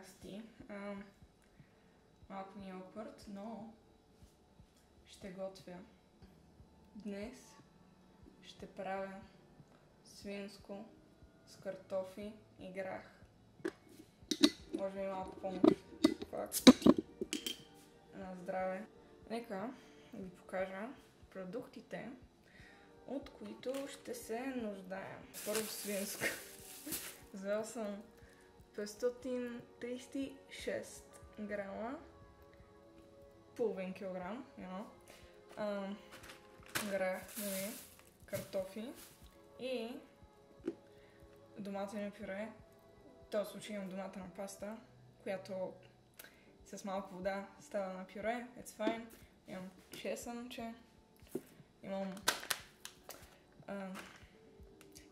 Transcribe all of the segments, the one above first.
Здрасти. Малко ми е awkward, но ще готвя. Днес ще правя свинско с картофи и грах. Може би малко помощ. На здраве. Нека ви покажа продуктите, от които ще се нуждаем. Първо свинско. Взел съм 536 грама, половин килограм, грах, картофи и доматено пюре. В този случай имам доматена паста, която с малко вода става на пюре. It's fine. Имам чесънче, имам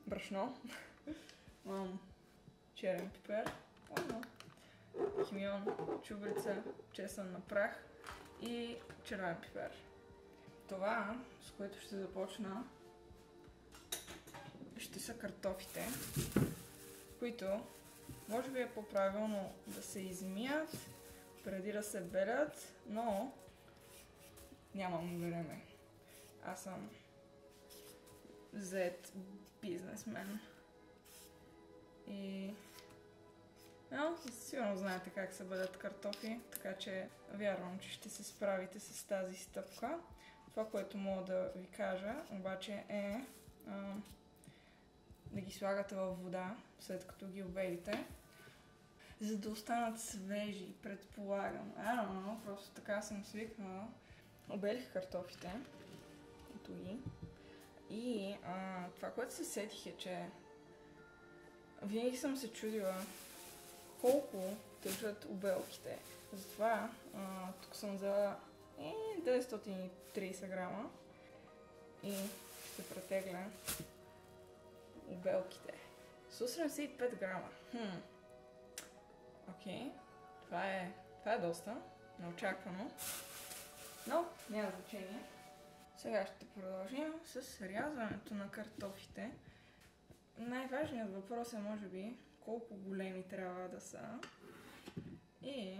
брашно, имам черен пипер, химион, чубрица, чесън на прах и червен пипер. Това, с което ще започна, ще са картофите, които може би е по-правилно да се измият преди да се белят, но нямам време. Аз съм зет бизнесмен. И сигурно знаете как се бъдат картофи, така че вярвам, че ще се справите с тази стъпка. Това, което мога да ви кажа, обаче е да ги слагате във вода, след като ги обелите, за да останат свежи, предполагам. Просто така съм свикнала. Обелих картофите. Ето ги. И това, което се сетих е, че винаги съм се чудила колко тежат обелките. Затова тук съм взела 930 грама и ще претегля обелките. 175 грама. Окей. Това е доста неочаквано, но няма значение. Сега ще продължим с рязането на картофите. Най-важният въпрос е, може би, колко големи трябва да са. И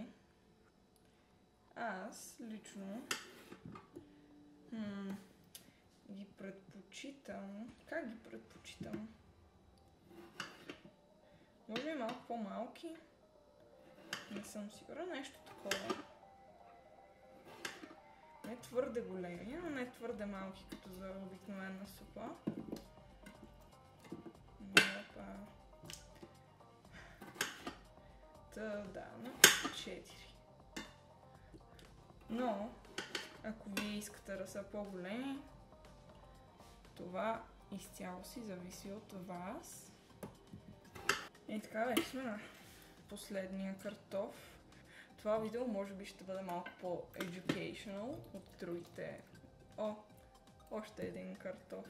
аз лично ги предпочитам. Как ги предпочитам? Може би малко по-малки. Не съм сигурна, нещо такова. Не твърде големи, но не твърде малки, като за обикновена супа. Да, на 4. Но, ако вие искате да са по-големи, това изцяло си зависи от вас. И така, вече сме на последния картоф. Това видео може би ще бъде малко по-educational от другите. Още един картоф.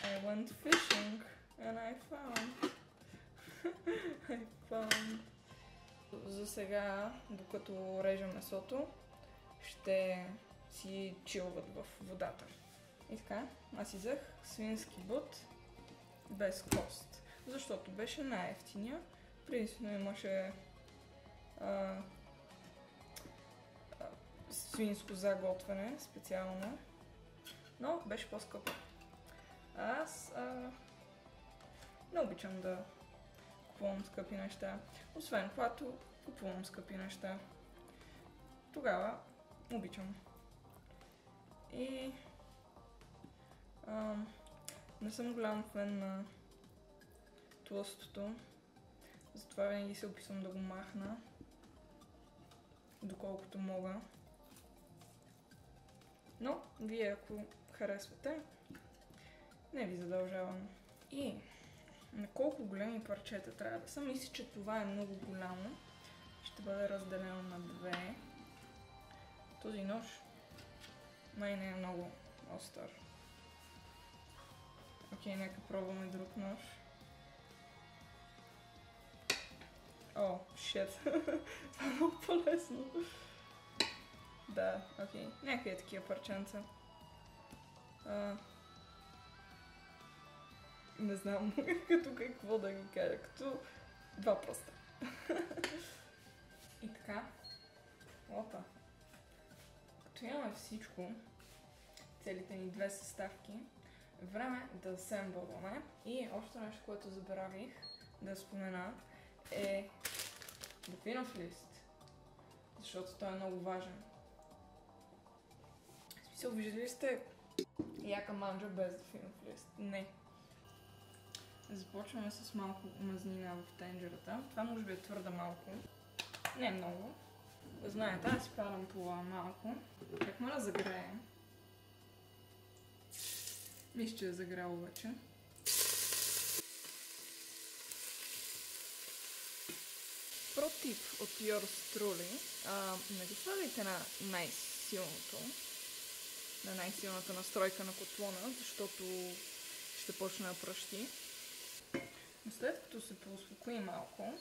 I went fishing and I found. За сега, докато режа месото, ще си чилват в водата. И така, аз взех свински бут без кост, защото беше най-евтиния. Принципно имаше свинско заготвяне специално, но беше по-скъпо. Аз не обичам да купувам скъпи неща, освен когато купувам скъпи неща. Тогава обичам. И не съм голям фен на тлъстото, затова винаги се опитвам да го махна доколкото мога. Но вие, ако харесвате, не ви задължавам. И на колко големи парчета трябва да са? Мисля, че това е много голямо. Ще бъде разделено на две. Този нож май не е много остър. Окей, нека пробваме друг нож. Шит. Това е много по-лесно. Да, окей. Някакви такива парченца. Не знам като какво да ги кажа. Като два пръста. И така. Опа. Като имаме всичко, целите ни две съставки, време да асемблваме. И още нещо, което забравих да спомена, е The Finoff List. Защото той е много важен. В смисъл, виждали ли сте яка манджа без The Finoff List? Не. Започваме с малко мазнина в тенджерата. Това може би е твърде малко. Не много. Знаете, аз си падам по малко. Чакаме да загреем. Мисля, че е загряло вече. Протип от Yours Truly. Не го слагайте на най-силната настройка на котлона, защото ще почне да пръщи. Но след като се поуспокои малко,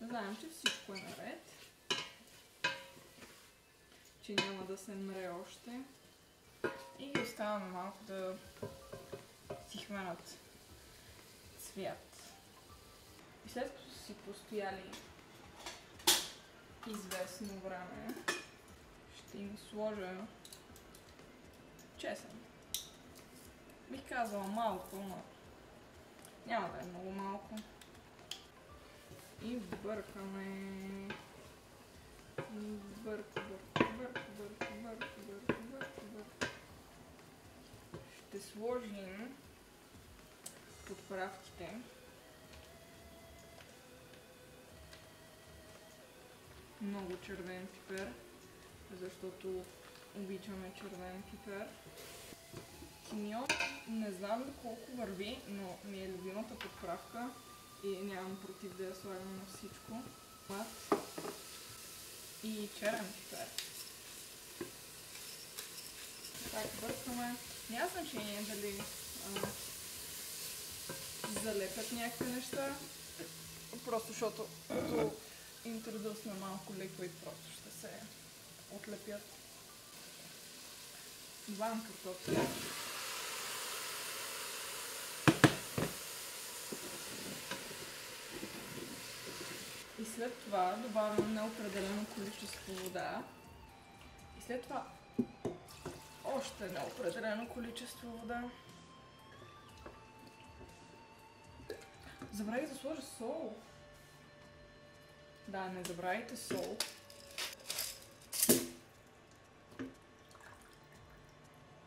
знаем, че всичко е наред, че няма да се мре още и ги оставяме малко да си хванат цвят. И след като са си постояли известно време, ще им сложа чесън. Бих казала малко, но няма да е много малко. И бъркаме. Бърка. Ще сложим подправките. Много червен пипер, защото обичаме червен пипер. Тимьон не знам колко върви, но ми е любимата подправка и нямам против да я слагам на всичко. И черен пипер. Так, бъркаме. Няма значение дали залепят някакви неща. Просто защото като интродусна малко ликвид, просто ще се отлепят. Добавям картофи. И след това добавям неопределено количество вода. И след това още неопределено количество вода. Забравих да сложа сол. Да, не забравяйте сол.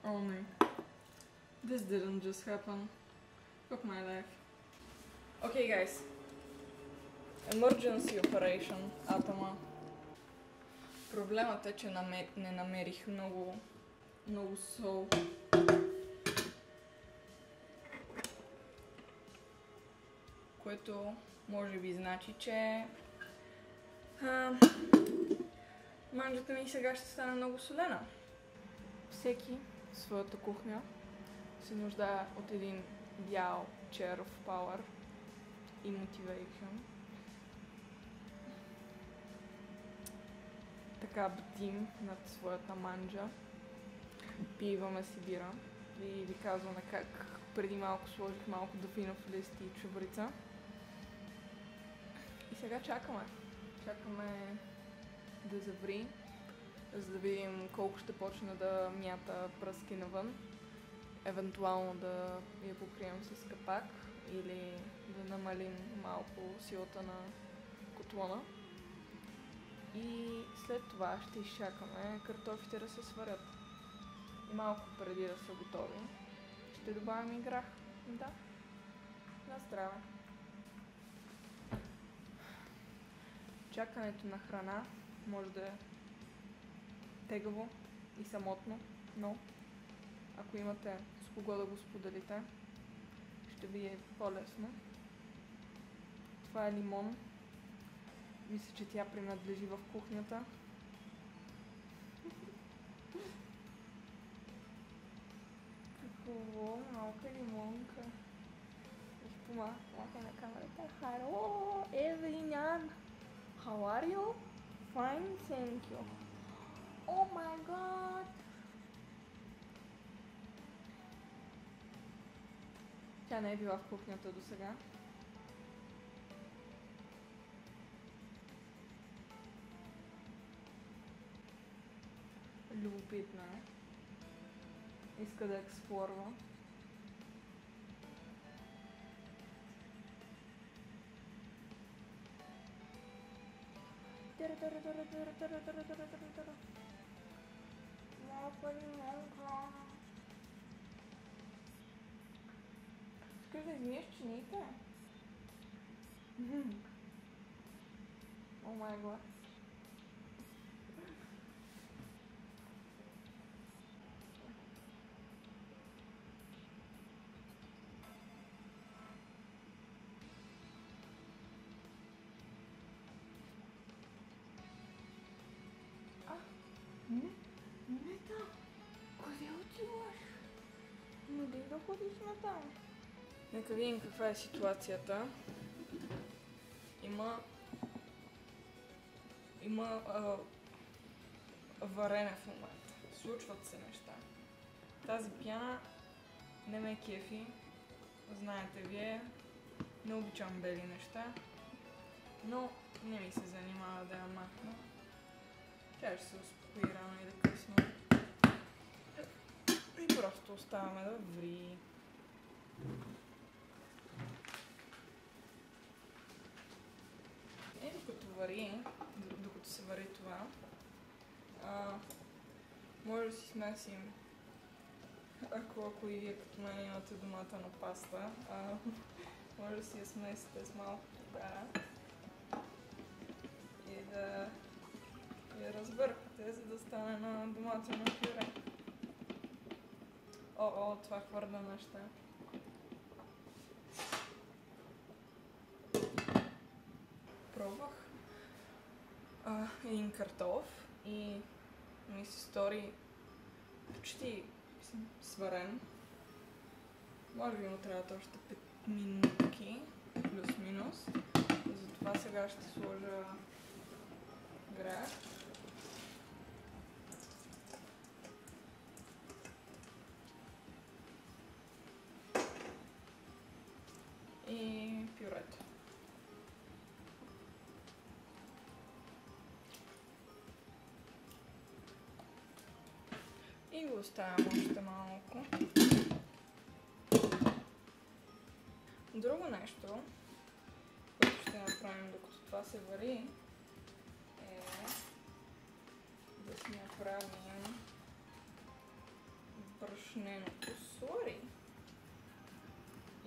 Oh no. This didn't just happen. Fuck my life. Okay guys. Emergency operation. Атома. Проблемът е, че не намерих много сол. Което може би значи, че манджата ми сега ще стане много солена. Всеки в своята кухня се нуждае от един бял chair of power и motivation. Така бдим над своята манджа. Пиваме си бира и ви казваме как преди малко сложих малко The Finoff List и чубрица. И сега чакаме. Чакаме да заври, за да видим колко ще почне да мята пръски навън. Евентуално да я покрием с капак или да намалим малко силата на котлона. И след това ще изчакаме картофите да се сварят. И малко преди да са готови, ще добавим и грах. Да. На здраве! Чакането на храна може да е тегаво и самотно, но ако имате с кого да го споделите, ще ви е по-лесно. Това е лимон. Мисля, че тя принадлежи в кухнята. Какво? Малка лимонка. И помахай на камерата. Hello, everyone! How are you? Fine, thank you. Oh my god! Тя не е била в кухнята до сега. любопитна. Иска да експлорва. Искаш да измиеш чините? О май гад. Не там. Къде отиваш? Не дай да ходиш натам. Нека видим каква е ситуацията. Има варене в момента. Случват се неща. Тази пяна не ме кефи. Знаете вие, не обичам бели неща. Но не ми се занимава да я махна. Тя ще се успокои рано или късно. И просто оставаме да ври. И докато се вари това, може да си смесим, ако и вие като мен имате домата на паста, може да си я смесите с малко вода и да я разбъркате, за да стане на доматено пюре. Това хвърля неща. Пробвах един картоф и ми се стори почти сварен. Може би му трябват още 5 минутки, плюс-минус. Затова сега ще сложа грах. И пюрето. И го оставям още малко. Друго нещо, което ще направим докато това се вари, е да си направим брашненото сори.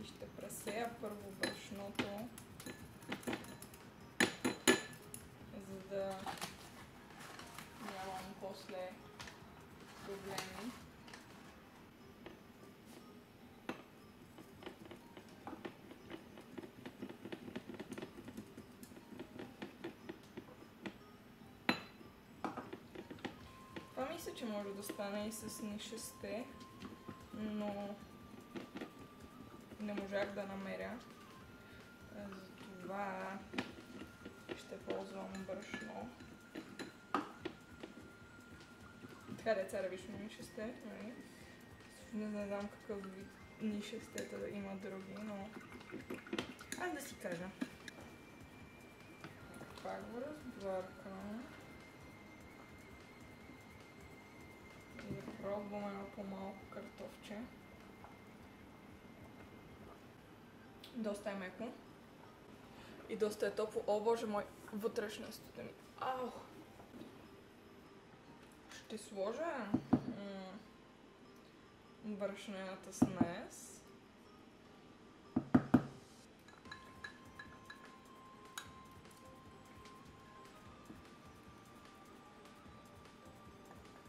И ще пресея първо брашното, за да нямам после проблеми. Това мисля, че може да стане и с нишесте, но не можах да намеря. Затова ще ползвам брашно. Така деца ревишно нишесте, нали? Не знам какъв вид нишестета да има други, но аз да си кажа. Пак го разбъркам. И да пробваме едно по-малко картофче. Доста е меко. И доста е топло. О, боже мой, вътрешността ми. Ау! Ще сложа брашнената смес.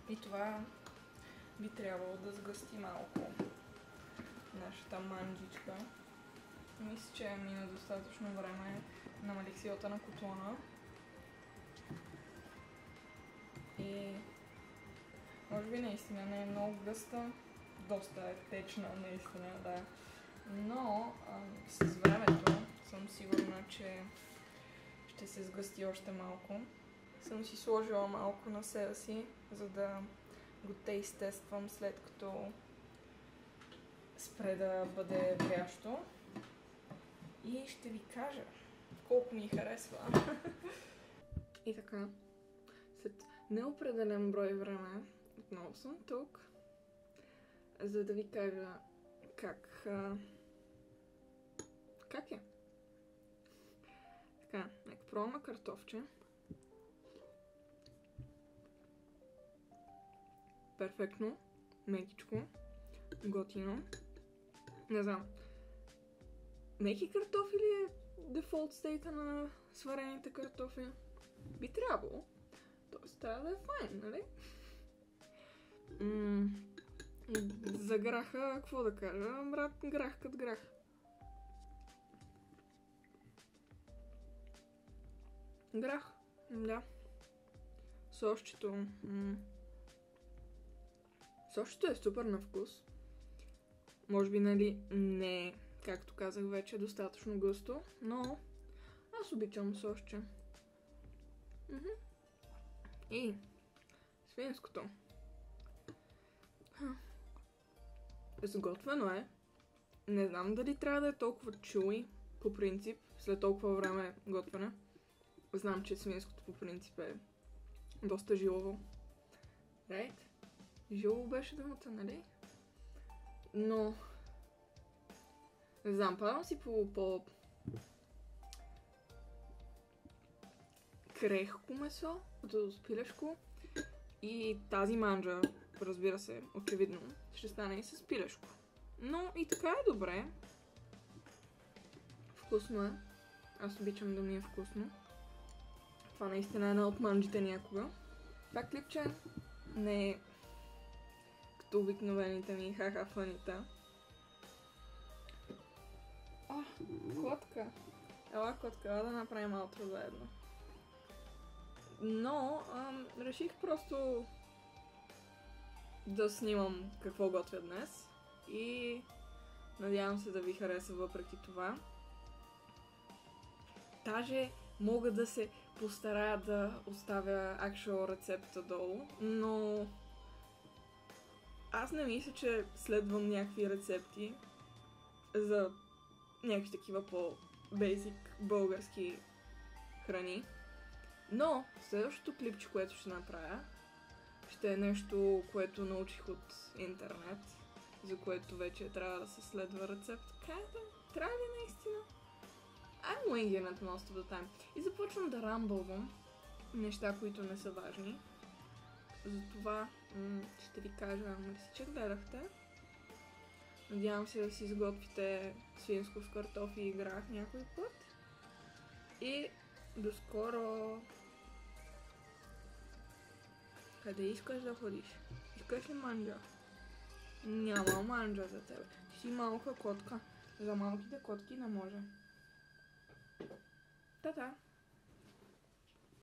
И това би трябвало да сгъсти малко нашата манджичка. Мисля, че мина достатъчно време. Намалих силата на котлона. И може би наистина не е много гъста. Доста е течна, наистина, да. Но с времето съм сигурна, че ще се сгъсти още малко. Съм си сложила малко на себе си, за да го тествам след като спре да бъде прящо. И ще ви кажа колко ми харесва. И така, след неопределен брой време Отново съм тук, за да ви кажа как е. Така, нека пробваме картофче. Перфектно, мекичко, готино. Не знам. Меки картофи ли е дефолт стейта на сварените картофи? Би трябвало. Тоест трябва да е файн, нали? За граха, какво да кажа? Брат, грах като грах. Грах, да. Сосчето. Сосчето е супер на вкус. Може би, нали, не, както казах вече, достатъчно гъсто, но аз обичам сосче. И свинското. Сготвено е. Не знам дали трябва да е толкова чуи, по принцип, след толкова време готвене. Знам, че свинското по принцип е доста жилаво. Right? Жилаво беше думата, нали? Но не знам, падам си по крехко месо, като пилешко. И тази манджа, разбира се, очевидно, ще стане и с пилешко. Но и така е добре. Вкусно е. Аз обичам да ми е вкусно. Това наистина е една от манджите някога. Това клипче не е като обикновените ми ха-ха фанита. Котка. Ела, котка, ела да направим аутро заедно. Но реших просто да снимам какво готвя днес и надявам се да ви хареса въпреки това. Даже мога да се постарая да оставя actual рецепта долу, но аз не мисля, че следвам някакви рецепти за някакви такива по-бейсик български храни. Но следващото клипче, което ще направя, ще е нещо, което научих от интернет, за което вече трябва да се следва рецепт. Трябва ли наистина? I'm winging it most of the time. И започвам да рамбълвам неща, които не са важни. Затова ще ви кажа, мерси, че гледахте. Надявам се да си изготвите свинско с картофи и грах някой път. И до скоро! Къде искаш да ходиш? Искаш ли манджа? Няма манджа за теб. Ти си малка котка. За малките котки не може. Та-та!